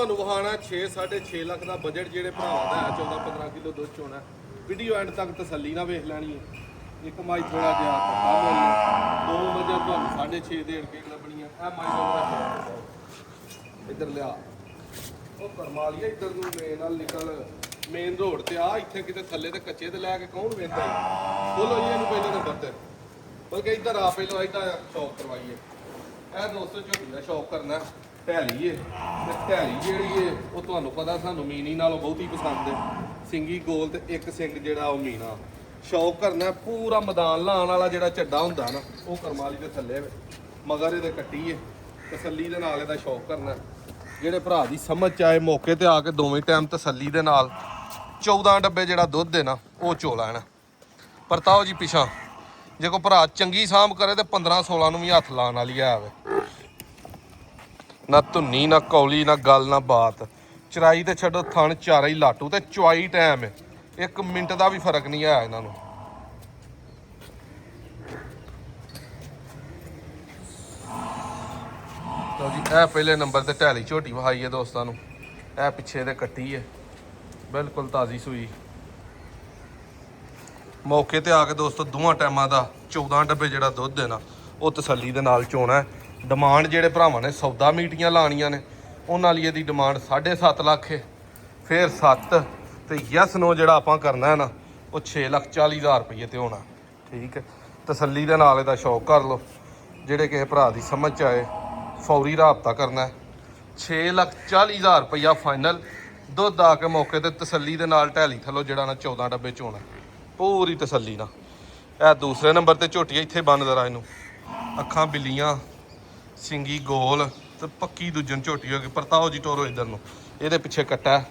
ਤੁਹਾਨੂੰ ਵਹਾਣਾ 6.5 ਲੱਖ ਦਾ ਬਜਟ ਜਿਹੜੇ ਭਰਾਵਾਂ ਦਾ ਹੈ 14-15 ਕਿਲੋ ਦੁੱਧ ਚੋਣਾ। ਵੀਡੀਓ ਐਂਡ ਤੱਕ ਤਸੱਲੀ ਨਾਲ ਵੇਖ ਲੈਣੀ ਹੈ। ਇੱਕ ਮਾਈ ਥੋੜਾ ਜਿਹਾ ਕੱਟਾ ਮੁੱਲ, ਦੋ ਵਜੇ ਤੁਹਾਨੂੰ 6.5 ਦੇਣ ਕੇ ਲੱਭਣੀਆਂ। ਇਹ ਮਾਈ ਦਾ ਇੱਧਰ ਲਿਆ ਉਹ ਕਰਮਾਲੀਆ, ਇੱਧਰ ਨੂੰ ਮੇਨ ਨਾਲ ਨਿਕਲ, ਮੇਨ ਰੋਡ ਤੇ ਆ। ਇੱਥੇ ਕਿਤੇ ਥੱਲੇ ਤੇ ਕੱਚੇ ਤੇ ਲੈ ਕੇ ਕੌਣ ਵੇਂਦਾ? ਬੋਲੋ ਜੀ ਇਹਨੂੰ ਪਹਿਲੇ ਨੰਬਰ ਤੇ, ਬਲਕਿ ਇੱਧਰ ਆ ਪਹਿਲਾਂ ਇੱਧਰ ਸ਼ੌਕ ਕਰਵਾਈਏ। ਇਹ ਦੋਸਤੋ ਝੋਟੀ ਦਾ ਸ਼ੌਕ ਕਰਨਾ ਢੈਲੀ ਏ, ਤੇ ਢੈਲੀ ਜਿਹੜੀ ਏ ਉਹ ਤੁਹਾਨੂੰ ਪਤਾ ਸਾਨੂੰ ਮੀਨੀ ਨਾਲੋਂ ਬਹੁਤੀ ਪਸੰਦ ਹੈ। ਸਿੰਗੀ ਗੋਲ ਤੇ ਇੱਕ ਸਿੰਗ ਜਿਹੜਾ ਉਹ ਮੀਨਾ। ਸ਼ੌਕ ਕਰਨਾ ਪੂਰਾ ਮੈਦਾਨ ਲਾਉਣ ਵਾਲਾ ਜਿਹੜਾ ਝੱਡਾ ਹੁੰਦਾ ਨਾ ਉਹ ਕਰਮਾਲੀ ਦੇ ਥੱਲੇ ਮਗਰ ਇਹਦੇ ਕੱਟੀ ਏ। ਤਸੱਲੀ ਦੇ ਨਾਲ ਇਹਦਾ ਸ਼ੌਕ ਕਰਨਾ। ਜਿਹੜੇ ਭਰਾ ਦੀ ਸਮਝ ਚ ਆਏ ਮੌਕੇ ਤੇ ਆ ਕੇ ਦੋਵੇਂ ਟਾਈਮ ਤਸੱਲੀ ਦੇ ਨਾਲ 14 ਡੱਬੇ ਜਿਹੜਾ ਦੁੱਧ ਹੈ ਨਾ ਉਹ ਚੋ ਲੈਣ। ਪਰਤਾਓ ਜੀ ਪਿਛਾਂ ਜੇ ਕੋਈ ਭਰਾ ਚੰਗੀ ਸਾਂਭ ਕਰੇ ਤੇ 15-16 ਨੂੰ ਵੀ ਹੱਥ ਲਾਉਣ ਵਾਲੀ ਆ। ਨਾ ਧੁੰਨੀ ਨਾ ਕੌਲੀ ਨਾ ਗੱਲ ਨਾ ਬਾਤ। ਚਰਾਈ ਤੇ ਛੱਡੋ, ਥਣ ਚਾਰਾ ਹੀ ਲਾਟੂ ਤੇ ਚੁਆਈ ਟਾਈਮ ਹੈ। 1 ਮਿੰਟ ਦਾ ਵੀ ਫਰਕ ਨਹੀਂ ਆਇਆ ਇਹਨਾਂ ਨੂੰ। ਲਓ ਜੀ ਇਹ ਪਹਿਲੇ ਨੰਬਰ ਤੇ ਢੈਲੀ ਝੋਟੀ ਵਹਾਈ ਹੈ ਦੋਸਤਾਂ ਨੂੰ। ਇਹ ਪਿੱਛੇ ਦੇ ਕੱਟੀ ਹੈ, ਬਿਲਕੁਲ ਤਾਜ਼ੀ ਸੂਈ। ਮੌਕੇ ਤੇ ਆ ਕੇ ਦੋਸਤੋ ਦੋਵਾਂ ਟਾਈਮਾਂ ਦਾ 14 ਡੱਬੇ ਜਿਹੜਾ ਦੁੱਧ ਹੈ ਨਾ ਉਹ ਤਸੱਲੀ ਦੇ ਨਾਲ ਚੋਣਾ। ਡਿਮਾਂਡ ਜਿਹੜੇ ਭਰਾਵਾਂ ਨੇ ਸੌਦਾ ਮੀਟੀਆਂ ਲਾਣੀਆਂ ਨੇ ਉਹਨਾਂ ਲਈ ਇਹਦੀ ਡਿਮਾਂਡ 7.5 ਲੱਖ ਹੈ। ਫਿਰ 7 ਤੇ ਯੈਸ ਨੋ ਜਿਹੜਾ ਆਪਾਂ ਕਰਨਾ ਹੈ ਨਾ ਉਹ 6,40,000 ਰੁਪਏ ਤੇ ਹੋਣਾ। ਠੀਕ ਹੈ, ਤਸੱਲੀ ਦੇ ਨਾਲ ਇਹਦਾ ਸ਼ੌਕ ਕਰ ਲਓ। ਜਿਹੜੇ ਕਿਸੇ ਭਰਾ ਦੀ ਸਮਝ ਚ ਆਏ ਫੌਰੀ ਰਾਬਤਾ ਕਰਨਾ। 6,40,000 ਰੁਪਇਆ ਫਾਈਨਲ। ਦੁੱਧ ਆ ਕੇ ਮੌਕੇ ਤੇ ਤਸੱਲੀ ਦੇ ਨਾਲ ਢੈਲੀ ਥੱਲੋਂ ਜਿਹੜਾ ਨਾ 14 ਡੱਬੇ ਚੋਣਾ ਪੂਰੀ ਤਸੱਲੀ ਨਾਲ। ਇਹ ਦੂਸਰੇ ਨੰਬਰ ਤੇ ਝੋਟੀ ਇੱਥੇ ਬੰਨ ਜ਼ਰਾ ਇਹਨੂੰ। ਅੱਖਾਂ ਬਿੱਲੀਆਂ, ਸਿੰਗੀ ਗੋਲ ਤੇ ਪੱਕੀ ਦੂਜਨ ਝੋਟੀ ਹੋ ਗਈ। ਪਰਤਾਓ ਜੀ ਟੋਰੋ ਇੱਧਰ ਨੂੰ। ਇਹਦੇ ਪਿੱਛੇ ਕੱਟਾ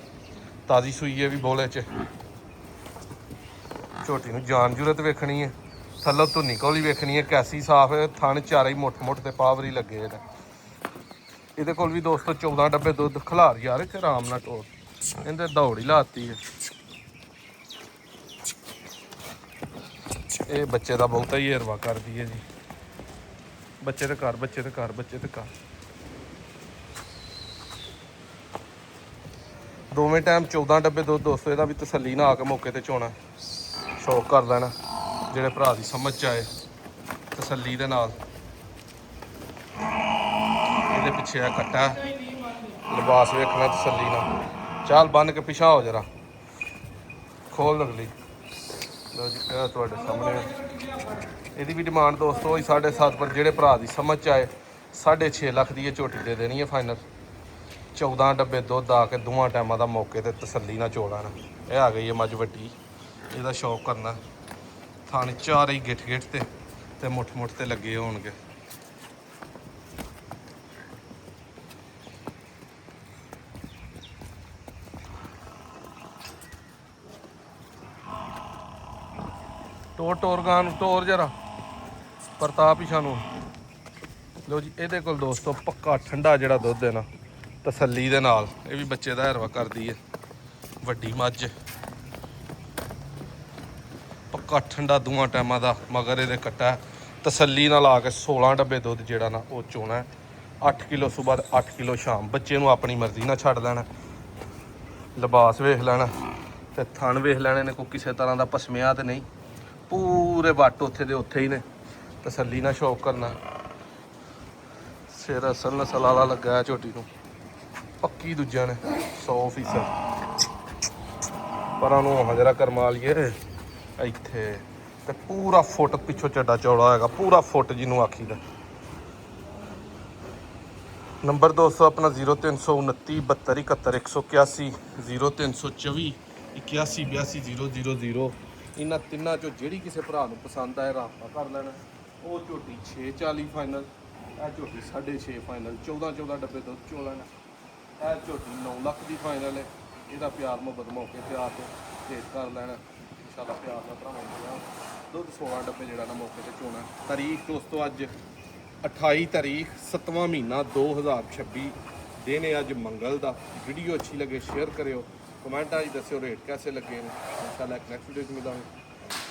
ਤਾਜ਼ੀ ਸੂਈ ਹੈ ਵੀ ਬੋਲੇ 'ਚ। ਝੋਟੀ ਨੂੰ ਜਾਨ ਜੂਰਤ ਵੇਖਣੀ ਹੈ, ਥੱਲੋਂ ਧੁੰਨੀ ਕੌਲੀ ਵੇਖਣੀ ਹੈ, ਕੈਸੀ ਸਾਫ ਹੈ। ਥਣ ਚਾਰੇ ਹੀ ਮੁੱਠ ਤੇ ਪਾਵਰੀ ਲੱਗੇ ਇਹਦੇ। ਇਹਦੇ ਕੋਲ ਵੀ ਦੋਸਤੋ 14 ਡੱਬੇ ਦੁੱਧ ਖਲਾਰ ਯਾਰ ਇੱਥੇ ਆਰਾਮ ਨਾਲ ਟੋਰ। ਇਹਦੇ ਦੌੜ ਹੀ ਲਾਤੀ ਹੈ। ਇਹ ਬੱਚੇ ਦਾ ਬਹੁਤਾ ਹੀ ਹਰਵਾ ਕਰਦੀ ਹੈ ਜੀ। ਬੱਚੇ ਤੇ ਘਰ, ਬੱਚੇ ਤੇ ਘਰ, ਬੱਚੇ ਤੇ ਘਰ। ਦੋਵੇਂ ਟਾਈਮ 14 ਡੱਬੇ ਦੁੱਧ ਦੋਸਤੋ। ਇਹਦਾ ਵੀ ਤਸੱਲੀ ਨਾਲ ਆ ਕੇ ਮੌਕੇ ਤੇ ਚੋਣਾ। ਸ਼ੌਕ ਕਰ ਲੈਣਾ ਜਿਹੜੇ ਭਰਾ ਦੀ ਸਮਝ ਚ ਆਏ ਤਸੱਲੀ ਦੇ ਨਾਲ। ਇਹਦੇ ਪਿੱਛੇ ਆ ਕੱਟਾ, ਲਿਬਾਸ ਵੇਖਣਾ ਤਸੱਲੀ ਨਾਲ। ਚਾਲ ਬੰਨ ਕੇ ਪਿਛਾ ਹੋ ਜਰਾ, ਖੋਲ ਲਗਲੀ। ਲਓ ਜੀ ਇਹ ਤੁਹਾਡੇ ਸਾਹਮਣੇ ਇਹਦੀ ਵੀ ਡਿਮਾਂਡ ਦੋਸਤੋ ਹੋਈ 7.5। ਪਰ ਜਿਹੜੇ ਭਰਾ ਦੀ ਸਮਝ ਚ ਆਏ 6.5 ਲੱਖ ਦੀ ਇਹ ਝੋਟੀ ਦੇ ਦੇਣੀ ਹੈ ਫਾਈਨਲ। 14 ਡੱਬੇ ਦੁੱਧ ਆ ਕੇ ਦੋਵਾਂ ਟਾਈਮਾਂ ਦਾ ਮੌਕੇ ਤੇ ਤਸੱਲੀ ਨਾਲ ਚੋ ਲੈਣਾ। ਇਹ ਆ ਗਈ ਹੈ ਮੱਝ ਵੱਡੀ। ਇਹਦਾ ਸ਼ੌਕ ਕਰਨਾ। ਥਣ ਚਾਰੇ ਹੀ ਗਿੱਠ ਤੇ ਮੁੱਠ ਤੇ ਲੱਗੇ ਹੋਣਗੇ। ਟੋਰ ਗਾਂ ਨੂੰ ਟੋਰ ਜਰਾ ਪ੍ਰਤਾਪ ਹੀ ਸਾਨੂੰ। ਲਓ ਜੀ ਇਹਦੇ ਕੋਲ ਦੋਸਤੋ ਪੱਕਾ ਠੰਡਾ ਜਿਹੜਾ ਦੁੱਧ ਹੈ ਨਾ ਤਸੱਲੀ ਦੇ ਨਾਲ। ਇਹ ਵੀ ਬੱਚੇ ਦਾ ਹਰਵਾ ਕਰਦੀ ਹੈ। ਵੱਡੀ ਮੱਝ ਪੱਕਾ ਠੰਡਾ ਦੋਵਾਂ ਟਾਈਮਾਂ ਦਾ। ਮਗਰ ਇਹਦੇ ਕੱਟਾ ਤਸੱਲੀ ਨਾਲ ਆ ਕੇ 16 ਡੱਬੇ ਦੁੱਧ ਜਿਹੜਾ ਨਾ ਉਹ ਚੋਣਾ। 8 ਕਿਲੋ ਸੁਬਾਹ 8 ਕਿਲੋ ਸ਼ਾਮ। ਬੱਚੇ ਨੂੰ ਆਪਣੀ ਮਰਜ਼ੀ ਨਾਲ ਛੱਡ ਲੈਣਾ। ਲਿਬਾਸ ਵੇਖ ਲੈਣਾ ਤੇ ਥਣ ਵੇਖ ਲੈਣੇ ਨੇ। ਕੋਈ ਕਿਸੇ ਤਰ੍ਹਾਂ ਦਾ ਪਸਮਿਆ ਤੇ ਨਹੀਂ, ਪੂਰੇ ਵੱਟ ਉੱਥੇ ਦੇ ਉੱਥੇ ਹੀ ਨੇ। ਤਸੱਲੀ ਨਾਲ ਸ਼ੌਕ ਕਰਨਾ। ਸਿਰ ਅਸਲ ਨਸਲ ਵਾਲਾ ਲੱਗਾ ਝੋਟੀ ਨੂੰ, ਪੱਕੀ ਦੂਜਿਆਂ ਨੇ 100%। ਪਰਾਂ ਨੂੰ ਹਜਰਾ ਕਰਮਾ ਲਈਏ ਇੱਥੇ ਤੇ ਪੂਰਾ ਫੁੱਟ ਪਿੱਛੋਂ ਚੱਡਾ ਚੌੜਾ ਹੈਗਾ, ਪੂਰਾ ਫੁੱਟ ਜਿਹਨੂੰ ਆਖੀਦਾ। ਨੰਬਰ ਦੋਸਤੋ ਆਪਣਾ 0329 72 71 181 0324 81 82 000। ਇਹਨਾਂ ਤਿੰਨਾਂ ਚੋਂ ਜਿਹੜੀ ਕਿਸੇ ਭਰਾ ਨੂੰ ਪਸੰਦ ਆਏ ਰਾਬਤਾ ਕਰ ਲੈਣਾ। ਉਹ ਝੋਟੀ 640 ਫਾਈਨਲ, ਇਹ ਝੋਟੀ 6.5 ਫਾਈਨਲ। 14 ਡੱਬੇ ਦੁੱਧ ਚੋ ਲੈਣਾ। ਇਹ ਝੋਟੀ 9 ਲੱਖ ਦੀ ਫਾਈਨਲ ਹੈ। ਇਹਦਾ ਪਿਆਰ ਮੁਹੱਬਤ ਮੌਕੇ ਤੇ ਆ ਕੇ ਭੇਟ ਕਰ ਲੈਣਾ। ਇੰਸ਼ਾਅੱਲਾ ਪਿਆਰ ਨਾਲ ਭਰਾਵਾਂ ਦੁੱਧ 16 ਡੱਬੇ ਜਿਹੜਾ ਨਾ ਮੌਕੇ ਤੇ ਚੋਣਾ। ਤਾਰੀਖ ਦੋਸਤੋ ਅੱਜ 28 ਤਾਰੀਖ 7ਵਾਂ ਮਹੀਨਾ 2026 ਦਿਨ ਹੈ ਅੱਜ ਮੰਗਲ ਦਾ। ਵੀਡੀਓ ਅੱਛੀ ਲੱਗੇ ਸ਼ੇਅਰ ਕਰਿਓ, ਕਮੈਂਟਾਂ 'ਚ ਦੱਸਿਓ ਰੇਟ ਕੈਸੇ ਲੱਗੇ ਨੇ। ਇੰਸ਼ਾਅੱਲਾ ਨੈਕਸਟ ਵੀਡੀਓ 'ਚ ਮਿਲਾਂਗੇ।